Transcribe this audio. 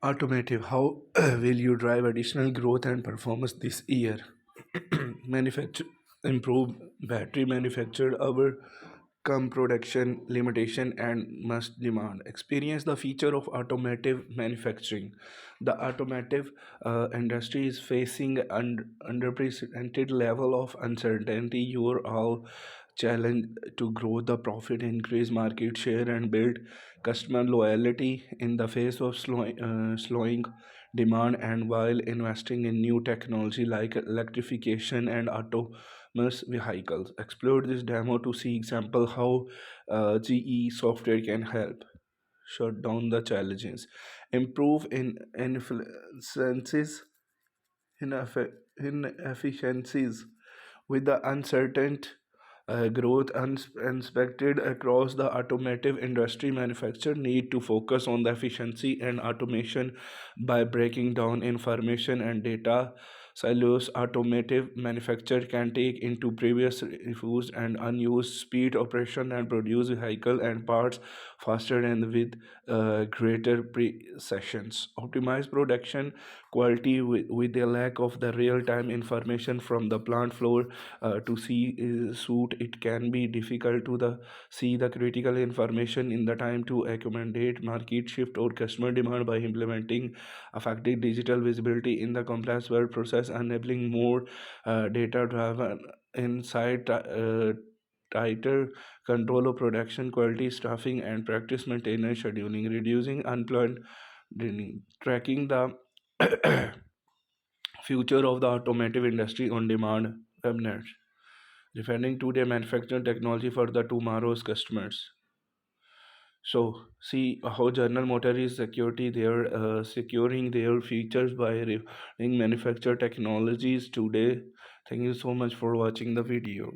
Automotive, how will you drive additional growth and performance this year? Manufacture, improve battery manufactured, overcome production limitation and must demand. Experience the feature of automotive manufacturing. The automotive industry is facing an unprecedented level of uncertainty. You are all challenged to grow the profit, increase market share, and build customer loyalty in the face of slowing demand, and while investing in new technology like electrification and autonomous vehicles. Explore this demo to see example how GE software can help shut down the challenges, improve in inefficiencies, inefficiencies with the uncertain growth unexpected across the automotive industry. Manufacturers need to focus on the efficiency and automation by breaking down information and data silos. Automotive manufacturer can take into previous refused and unused speed operation and produce vehicle and parts faster and with greater precisions. Optimize production quality with a lack of the real-time information from the plant floor to see suit. It can be difficult to see the critical information in the time to accommodate market shift or customer demand. By implementing effective digital visibility in the complex world process, enabling more data driven insight, tighter control of production quality, staffing, and practice maintenance scheduling, reducing unplanned training, tracking the future of the automotive industry on demand webinars, refining today manufacturing technology for the tomorrow's customers. So see how General Motor is securing their features by refining manufacture technologies today. Thank you so much for watching the video.